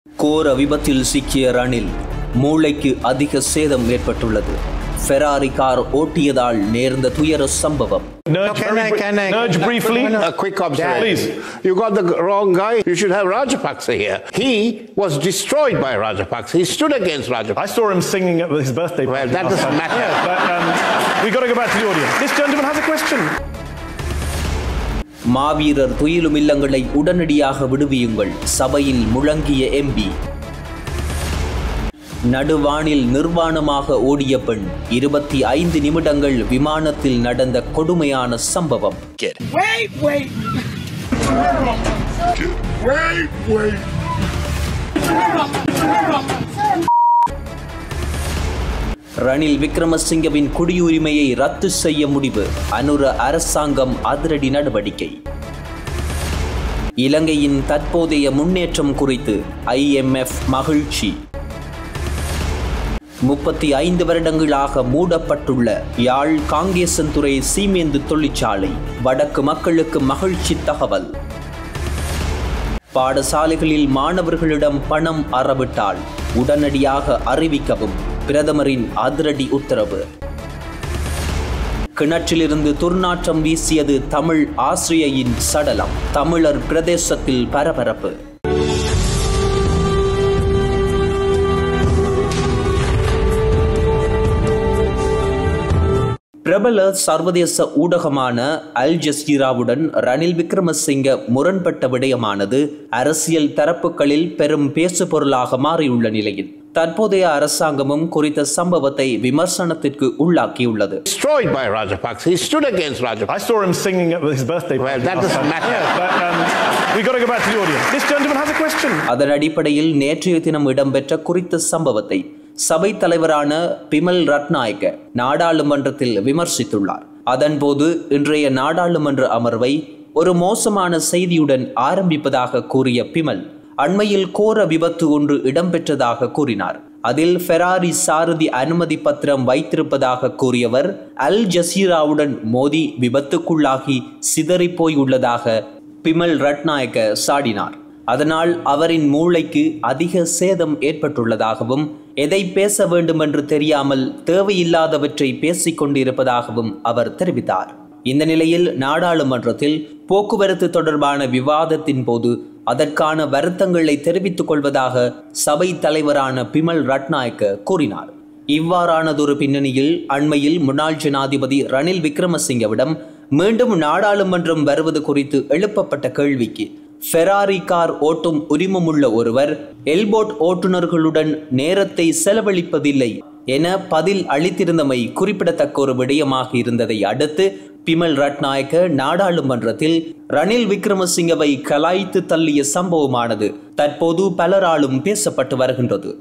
கோர விபத்தில் சிக்கிய ரணில் மூளைக்கு அதிக சேதம் ஏற்பட்டுள்ளது. ஃபெராரி கார் ஓட்டியதால் நேர்ந்த துயர சம்பவம். Nudge briefly. A quick observation. Please. You got the wrong guy. You should have Rajapaksa here. He was destroyed by Rajapaksa. He stood against Rajapaksa. I saw him singing at his birthday party. Well, that doesn't matter. Yeah, but we've got to go back to the audience. This gentleman has a question. மாவீரர் துயிலும் இல்லங்களை உடனடியாக விடுவியுங்கள், சபையில் முழங்கிய MP. நடுவானில் நிர்வாணமாக ஓடிய பெண், 25 நிமிடங்கள் விமானத்தில் நடந்த கொடுமையான சம்பவம். ரணில் விக்ரமசிங்கவின் குடியுரிமையை ரத்து செய்ய முடிவு, அனுர அரசாங்கம் அதிரடி நடவடிக்கை. இலங்கையின் தற்போதைய முன்னேற்றம் குறித்து IMF மகிழ்ச்சி. 35 வருடங்களாக மூடப்பட்டுள்ள யாழ் காங்கேசன்துறை சீமேந்து தொழிற்சாலை, வடக்கு மக்களுக்கு மகிழ்ச்சி தகவல். பாடசாலைகளில் மாணவர்களிடம் பணம் அறவிட்டால் உடனடியாக அறிவிக்கவும் பிரதமரின் அதிரடி உத்தரவு. கிணற்றிலிருந்து துர்நாற்றம் வீசியது தமிழ் ஆசிரியையின் சடலம், தமிழர் பிரதேசத்தில் பரபரப்பு. பிரபல சர்வதேச ஊடகமான அல் ஜஸீராவுடன் ரணில் விக்ரமசிங்க முரண்பட்ட விடயமானது அரசியல் தரப்புகளில் பெரும் பேசுபொருளாக மாறியுள்ள நிலையில் தற்போதைய அரசாங்கமும் குறித்த சம்பவத்தை விமர்சனத்திற்கு உள்ளாக்கியுள்ளது. Destroyed by Rajapaksa. He stood against Rajapaksa. I saw him singing at his birthday party. Well, that doesn't matter. Yeah, but we've got to go back to the audience. This gentleman has a question. அதன் அடிப்படையில் நேற்றைய தினம் இடம்பெற்ற குறித்த சம்பவத்தை சபை தலைவரான பிமல் ரட்நாயக்க நாடாளுமன்றத்தில் விமர்சித்துள்ளார். அதன்போது இன்றைய நாடாளுமன்ற அமர்வை ஒரு மோசமான செய்தியுடன் ஆரம்பிப்பதாக கூறிய பிமல் அண்மையில் கோர விபத்து ஒன்று இடம்பெற்றதாக கூறினார். அதில் ஃபெராரி சாரதி அனுமதி பத்திரம் வைத்திருப்பதாக கூறியவர் அல் ஜஸீராவுடன் மோதி விபத்துக்குள்ளாகி சிதறிப்போய் உள்ளதாக பிமல் ரட்நாயக்க சாடினார். அதனால் அவரின் மூளைக்கு அதிக சேதம் ஏற்பட்டுள்ளதாகவும் எதை பேச வேண்டுமென்று தெரியாமல் தேவையில்லாதவற்றை பேசிக் கொண்டிருப்பதாகவும் அவர் தெரிவித்தார். இந்த நிலையில் நாடாளுமன்றத்தில் போக்குவரத்து தொடர்பான விவாதத்தின் போது அதற்கான வருத்தங்களை தெரிவித்துக் கொள்வதாக சபை தலைவரான பிமல் ரட்நாயக்க கூறினார். இவ்வாறானதொரு பின்னணியில் அண்மையில் முன்னாள் ஜனாதிபதி ரணில் விக்ரமசிங்கவிடம் மீண்டும் நாடாளுமன்றம் வருவது குறித்து எழுப்பப்பட்ட கேள்விக்கு ஃபெராரி கார் ஓட்டும் உரிமமுள்ள ஒருவர் எல்போட் ஓட்டுநர்களுடன் நேரத்தை செலவழிப்பதில்லை என பதில் அளித்திருந்தமை குறிப்பிடத்தக்க ஒரு விடயமாக இருந்ததை அடுத்து பிமல் ரட்நாயக்க நாடாளுமன்றத்தில் ரணில் விக்ரமசிங்கவை கலாய்த்து தள்ளிய சம்பவமானது தற்போது பலராலும் பேசப்பட்டு வருகின்றது.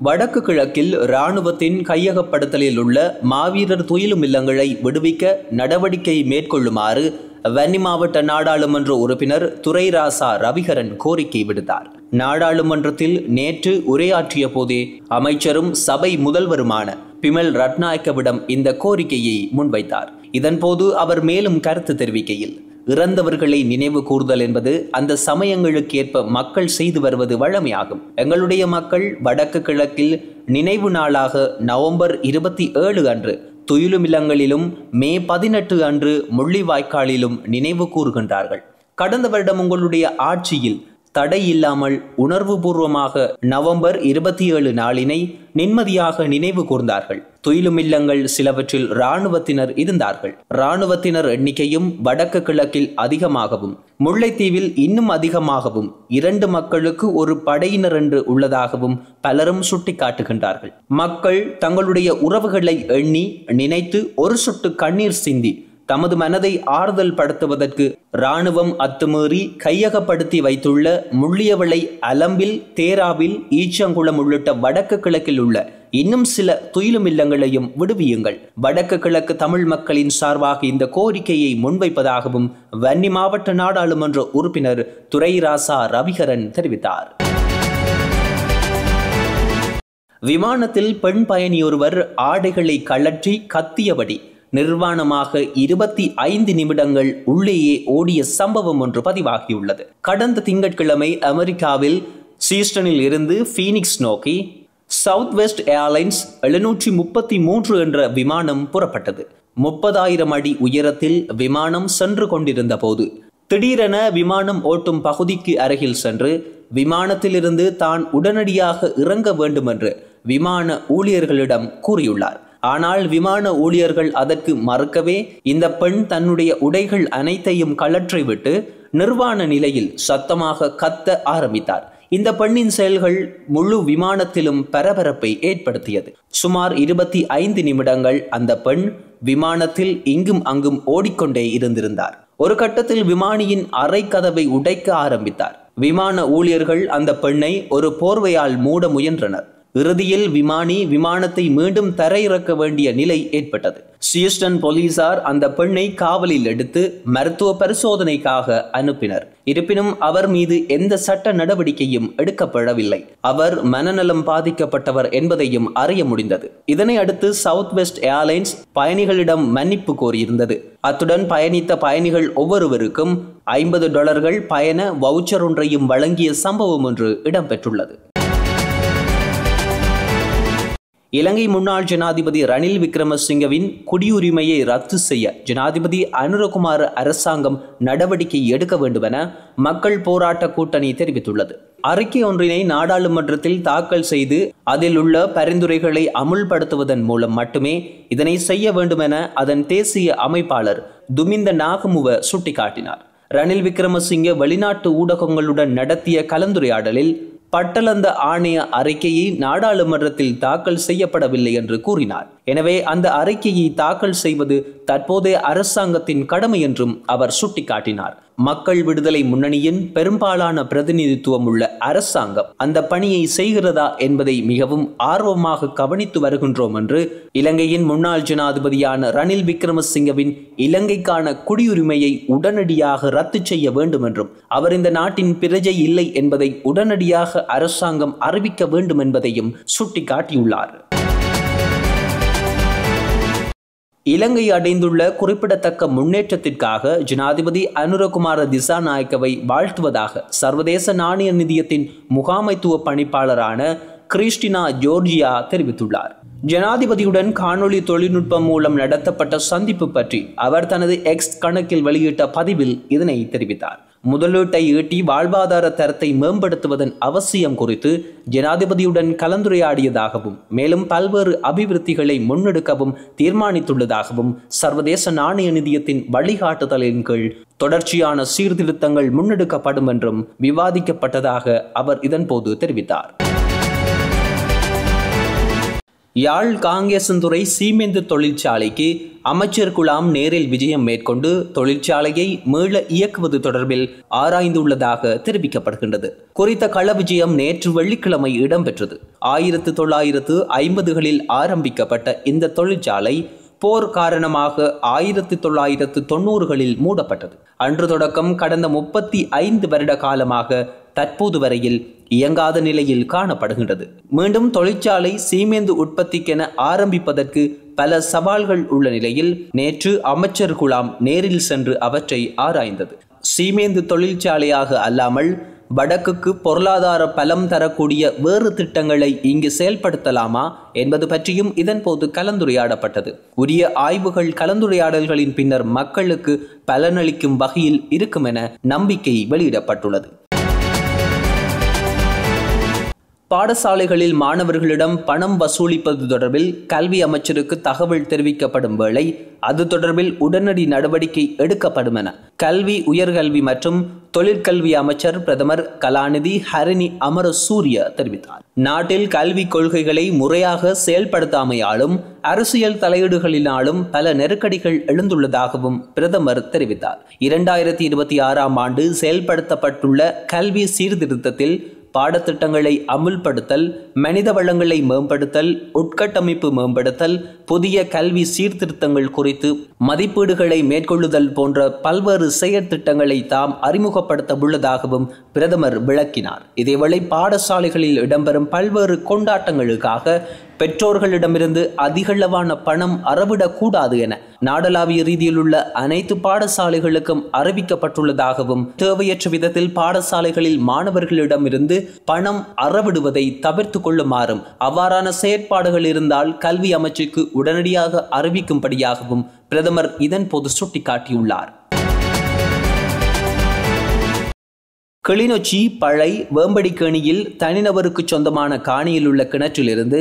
வடக்கு கிழக்கில் இராணுவத்தின் கையகப்படுத்தலில் உள்ள மாவீரர் துயிலும் இல்லங்களை விடுவிக்க நடவடிக்கை மேற்கொள்ளுமாறு வன்னி மாவட்ட நாடாளுமன்ற உறுப்பினர் துரைராசா ரவிகரன் கோரிக்கை விடுத்தார். நாடாளுமன்றத்தில் நேற்று உரையாற்றிய போதே அமைச்சரும் சபை முதல்வருமான பிமல் ரட்நாயக்கவிடம் இந்த கோரிக்கையை முன்வைத்தார். இதன்போது அவர் மேலும் கருத்து தெரிவிக்கையில், இறந்தவர்களை நினைவு கூர்தல் என்பது அந்த சமயங்களுக்கு ஏற்ப மக்கள் செய்து வருவது வழமையாகும். எங்களுடைய மக்கள் வடக்கு கிழக்கில் நினைவு நாளாக நவம்பர் 27 அன்று துயிலுமில்லங்களிலும் மே 18 அன்று முள்ளிவாய்க்காலிலும் நினைவு கூறுகின்றார்கள். கடந்த வருடம் உங்களுடைய ஆட்சியில் தடை இல்லாமல் உணர்வுபூர்வமாக நவம்பர் 27 நாளினை நிம்மதியாக நினைவு கூர்ந்தார்கள். துயிலுமில்லங்கள் சிலவற்றில் இராணுவத்தினர் இருந்தார்கள். இராணுவத்தினர் எண்ணிக்கையும் வடக்கு கிழக்கில் அதிகமாகவும் முல்லைத்தீவில் இன்னும் அதிகமாகவும் 2 மக்களுக்கு ஒரு படையினர் என்று உள்ளதாகவும் பலரும் சுட்டிக்காட்டுகின்றார்கள். மக்கள் தங்களுடைய உறவுகளை எண்ணி நினைத்து ஒரு சொட்டு கண்ணீர் சிந்தி தமது மனதை ஆறுதல் படுத்துவதற்கு இராணுவம் அத்துமீறி கையகப்படுத்தி வைத்துள்ள முள்ளியவளை, அலம்பில், தேராவில், ஈச்சங்குளம் உள்ளிட்ட வடக்கு கிழக்கில் உள்ள இன்னும் சில துயிலும் இல்லங்களையும் விடுவியுங்கள். வடக்கு கிழக்கு தமிழ் மக்களின் சார்பாக இந்த கோரிக்கையை முன்வைப்பதாகவும் வன்னி மாவட்ட நாடாளுமன்ற உறுப்பினர் துரைராசா ரவிகரன் தெரிவித்தார். விமானத்தில் பெண் பயணியொருவர் ஆடைகளை கழற்றி கத்தியபடி நிர்வாணமாக 25 நிமிடங்கள் உள்ளேயே ஓடிய சம்பவம் ஒன்று பதிவாகியுள்ளது. கடந்த திங்கட்கிழமை அமெரிக்காவில் ஹியூஸ்டனில் இருந்து பீனிக்ஸ் நோக்கி சவுத் வெஸ்ட் ஏர்லைன்ஸ் 733 என்ற விமானம் புறப்பட்டது. 30,000 அடி உயரத்தில் விமானம் சென்று கொண்டிருந்த போது திடீரென விமானம் ஓட்டும் பகுதிக்கு அருகில் சென்று விமானத்திலிருந்து தான் உடனடியாக இறங்க வேண்டும் என்று விமான ஊழியர்களிடம் கூறியுள்ளார். ஆனால் விமான ஊழியர்கள் அதற்கு மறுக்கவே இந்த பெண் தன்னுடைய உடைகள் அனைத்தையும் கழற்றிவிட்டு நிர்வாண நிலையில் சத்தமாக கத்த ஆரம்பித்தார். இந்த பெண்ணின் செயல்கள் முழு விமானத்திலும் பரபரப்பை ஏற்படுத்தியது. சுமார் 25 நிமிடங்கள் அந்த பெண் விமானத்தில் இங்கும் அங்கும் ஓடிக்கொண்டே இருந்திருந்தார். ஒரு கட்டத்தில் விமானியின் அறை கதவை உடைக்க ஆரம்பித்தார். விமான ஊழியர்கள் அந்த பெண்ணை ஒரு போர்வையால் மூட முயன்றனர். இறுதியில் விமானத்தை மீண்டும் தரையிறக்க வேண்டிய நிலை ஏற்பட்டது. ஹியூஸ்டன் போலீசார் அந்த பெண்ணை காவலில் எடுத்து மருத்துவ பரிசோதனைக்காக அனுப்பினர். இருப்பினும் அவர் மீது எந்த சட்ட நடவடிக்கையும் எடுக்கப்படவில்லை. அவர் மனநலம் பாதிக்கப்பட்டவர் என்பதையும் அறிய முடிந்தது. இதனை அடுத்து சவுத் வெஸ்ட் ஏர்லைன்ஸ் பயணிகளிடம் மன்னிப்பு கோரியிருந்தது. அத்துடன் பயணித்த பயணிகள் ஒவ்வொருவருக்கும் $50 பயண வவுச்சர் ஒன்றையும் வழங்கிய சம்பவம் ஒன்று இடம்பெற்றுள்ளது. இலங்கை முன்னாள் ஜனாதிபதி ரணில் விக்ரமசிங்கவின் குடியுரிமையை ரத்து செய்ய ஜனாதிபதி அனுரகுமார அரசாங்கம் நடவடிக்கை எடுக்க வேண்டும் என மக்கள் போராட்ட கூட்டணி தெரிவித்துள்ளது. அறிக்கை ஒன்றினை நாடாளுமன்றத்தில் தாக்கல் செய்து அதில் உள்ள பரிந்துரைகளை அமுல்படுத்துவதன் மூலம் மட்டுமே இதனை செய்ய வேண்டும் என அதன் தேசிய அமைப்பாளர் துமிந்த நாகமுவ சுட்டிக்காட்டினார். ரணில் விக்ரமசிங்க வெளிநாட்டு ஊடகங்களுடன் நடத்திய கலந்துரையாடலில் பட்டளந்த ஆணைய அறிக்கையை நாடாளுமன்றத்தில் தாக்கல் செய்யப்படவில்லை என்று கூறினார். எனவே அந்த அறிக்கையை தாக்கல் செய்வது தற்போதைய அரசாங்கத்தின் கடமை என்றும் அவர் சுட்டிக்காட்டினார். மக்கள் விடுதலை முன்னணியின் பெரும்பாலான பிரதிநிதித்துவம் உள்ள அரசாங்கம் அந்த பணியை செய்கிறதா என்பதை மிகவும் ஆர்வமாக கவனித்து வருகின்றோம் என்று இலங்கையின் முன்னாள் ஜனாதிபதியான ரணில் விக்ரமசிங்கவின் இலங்கைக்கான குடியுரிமையை உடனடியாக ரத்து செய்ய வேண்டும் என்றும் அவர் இந்த நாட்டின் பிரஜை இல்லை என்பதை உடனடியாக அரசாங்கம் அறிவிக்க வேண்டும் என்பதையும் சுட்டிக்காட்டியுள்ளார். இலங்கை அடைந்துள்ள குறிப்பிடத்தக்க முன்னேற்றத்திற்காக ஜனாதிபதி அனுரகுமார திசாநாயக்கவை வாழ்த்துவதாக சர்வதேச நாணய நிதியத்தின் முகாமைத்துவ பணிப்பாளரான கிறிஸ்டினா ஜோர்ஜியா தெரிவித்துள்ளார். ஜனாதிபதியுடன் காணொலி தொழில்நுட்பம் மூலம் நடத்தப்பட்ட சந்திப்பு பற்றி அவர் தனது எக்ஸ் கணக்கில் வெளியிட்ட பதிவில் இதனை தெரிவித்தார். முதலீட்டை ஈட்டி வாழ்வாதார தரத்தை மேம்படுத்துவதன் அவசியம் குறித்து ஜனாதிபதியுடன் கலந்துரையாடியதாகவும் மேலும் பல்வேறு அபிவிருத்திகளை முன்னெடுக்கவும் தீர்மானித்துள்ளதாகவும் சர்வதேச நாணய நிதியத்தின் வழிகாட்டுதலின் கீழ் தொடர்ச்சியான சீர்திருத்தங்கள் முன்னெடுக்கப்படும் என்றும் விவாதிக்கப்பட்டதாக அவர் இதன்போது தெரிவித்தார். யாழ் காங்கேசன்துறை சீமெந்து தொழிற்சாலைக்கு அமைச்சர் குழாம் நேரில் விஜயம் மேற்கொண்டு தொழிற்சாலையை மீள இயக்குவது தொடர்பில் ஆராய்ந்துள்ளதாக தெரிவிக்கப்படுகின்றது. குறித்த கள விஜயம் நேற்று வெள்ளிக்கிழமை இடம்பெற்றது. 1950களில் ஆரம்பிக்கப்பட்ட இந்த தொழிற்சாலை போர் காரணமாக 1990களில் மூடப்பட்டது. அன்று தொடக்கம் கடந்த 35 வருட காலமாக தற்போது வரையில் இயங்காத நிலையில் காணப்படுகின்றது. மீண்டும் தொழிற்சாலை சீமெந்து உற்பத்திக்கென ஆரம்பிப்பதற்கு பல சவால்கள் உள்ள நிலையில் நேற்று அமைச்சர் குழாம் நேரில் சென்று அவற்றை ஆராய்ந்தது. சீமெந்து தொழிற்சாலையாக அல்லாமல் வடக்குக்கு பொருளாதார பலம் தரக்கூடிய வேறு திட்டங்களை இங்கு செயல்படுத்தலாமா என்பது பற்றியும் இதன்போது கலந்துரையாடப்பட்டது. உரிய ஆய்வுகள் கலந்துரையாடல்களின் பின்னர் மக்களுக்கு பலனளிக்கும் வகையில் இருக்கும் என நம்பிக்கை வெளியிடப்பட்டுள்ளது. பாடசாலைகளில் மாணவர்களிடம் பணம் வசூலிப்பது தொடர்பில் கல்வி அமைச்சருக்கு தகவல் தெரிவிக்கப்படும் வேளை அது தொடர்பில் உடனடி நடவடிக்கை எடுக்கப்படும் என கல்வி, உயர்கல்வி மற்றும் தொழிற்கல்வி அமைச்சர் பிரதமர் கலாநிதி ஹரிணி அமரசூரிய தெரிவித்தார். நாட்டில் கல்விக் கொள்கைகளை முறையாக செயல்படுத்தாமையாலும் அரசியல் தலையீடுகளினாலும் பல நெருக்கடிகள் எழுந்துள்ளதாகவும் பிரதமர் தெரிவித்தார். 2026ஆம் ஆண்டு செயல்படுத்தப்பட்டுள்ள கல்வி சீர்திருத்தத்தில் பாடத்திட்டங்களை அமுல்படுத்தல், மனித வளங்களை மேம்படுத்தல், உட்கட்டமைப்பு மேம்படுத்தல், புதிய கல்வி சீர்திருத்தங்கள் குறித்து மதிப்பீடுகளை மேற்கொள்ளுதல் போன்ற பல்வேறு செயற்திட்டங்களை தாம் அறிமுகப்படுத்த உள்ளதாகவும் பிரதமர் விளக்கினார். இதேவேளை பாடசாலைகளில் இடம்பெறும் பல்வேறு கொண்டாட்டங்களுக்காக பெற்றோர்களிடமிருந்து அதிகளவான பணம் அறவிடக்கூடாது என நாடளாவிய ரீதியில் உள்ள அனைத்து பாடசாலைகளுக்கும் அறிவிக்கப்பட்டுள்ளதாகவும் தேவையற்ற விதத்தில் பாடசாலைகளில் மாணவர்களிடமிருந்து பணம் அறவிடுவதை தவிர்த்து கொள்ளுமாறும் அவ்வாறான செயற்பாடுகள் இருந்தால் கல்வி அமைச்சுக்கு உடனடியாக அறிவிக்கும்படியாகவும் பிரதமர் இதன் போது சுட்டிக்காட்டியுள்ளார். கிளிநொச்சி பழை வேம்படிக்கேணியில் தனிநபருக்கு சொந்தமான காணியில் உள்ள கிணற்றிலிருந்து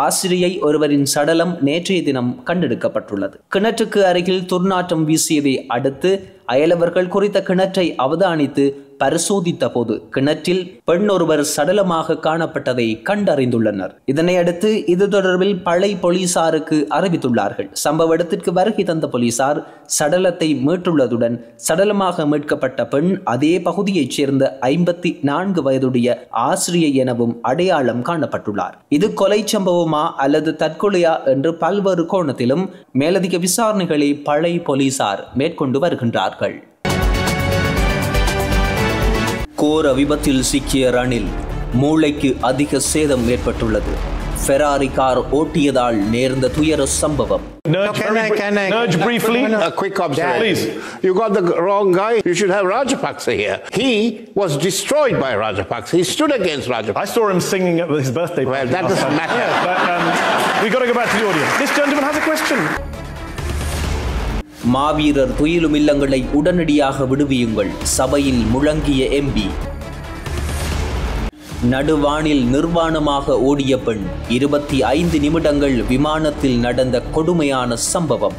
ஆசிரியை ஒருவரின் சடலம் நேற்றைய தினம் கண்டெடுக்கப்பட்டுள்ளது. கிணற்றுக்கு அருகில் துர்நாற்றம் வீசியதை அடுத்து அயலவர்கள் குறித்த கிணற்றை அவதானித்து பரிசோதித்த போது கிணற்றில் பெண் ஒருவர் சடலமாக காணப்பட்டதை கண்டறிந்துள்ளனர். இதனையடுத்து இது தொடர்பில் பழை போலீசாருக்கு அறிவித்துள்ளார்கள். சம்பவ இடத்திற்கு வருகை தந்த போலீசார் சடலத்தை மீட்டுள்ளதுடன் சடலமாக மீட்கப்பட்ட பெண் அதே பகுதியைச் சேர்ந்த 54 வயதுடைய ஆசிரியை எனவும் அடையாளம் காணப்பட்டுள்ளார். இது கொலை சம்பவமா அல்லது தற்கொலையா என்று பல்வேறு கோணத்திலும் மேலதிக விசாரணைகளை பழை போலீசார் மேற்கொண்டு வருகின்றார்கள். கோர விபத்தில் சிக்கிய ரணில், மூளைக்கு அதிக சேதம் ஏற்பட்டுள்ளது. ஃபெராரி கார் ஓட்டியதால் நேர்ந்த துயர சம்பவம். Nudge briefly. A quick observation. Please. You got the wrong guy. You should have Rajapaksa here. He was destroyed by Rajapaksa. He stood against Rajapaksa. I saw him singing at his birthday party. Well, that doesn't matter. Yeah, but we've got to go back to the audience. This gentleman has a question. மாவீரர் துயிலும் இல்லங்களை உடனடியாக விடுவியுங்கள், சபையில் முழங்கிய MP. நடுவானில் நிர்வாணமாக ஓடிய பெண், 25 நிமிடங்கள் விமானத்தில் நடந்த கொடுமையான சம்பவம்.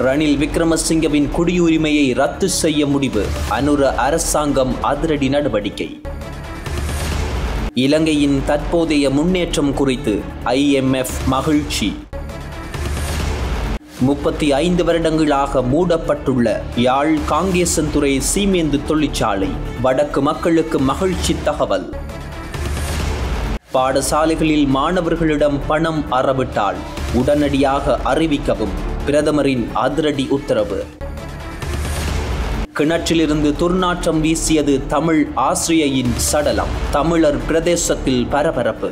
ரணில் விக்ரமசிங்கவின் குடியுரிமையை ரத்து செய்ய முடிவு, அனுர அரசாங்கம் அதிரடி நடவடிக்கை. இலங்கையின் தற்போதைய முன்னேற்றம் குறித்து IMF மகிழ்ச்சி. 35 வருடங்களாக மூடப்பட்டுள்ள யாழ் காங்கேசன்துறை சீமேந்து தொழிற்சாலை, வடக்கு மக்களுக்கு மகிழ்ச்சி தகவல். பாடசாலைகளில் மாணவர்களிடம் பணம் அறவிட்டால் உடனடியாக அறிவிக்கவும் பிரதமரின் அதிரடி உத்தரவு. கிணற்றிலிருந்து துர்நாற்றம் வீசியது தமிழ் ஆசிரியையின் சடலம், தமிழர் பிரதேசத்தில் பரபரப்பு.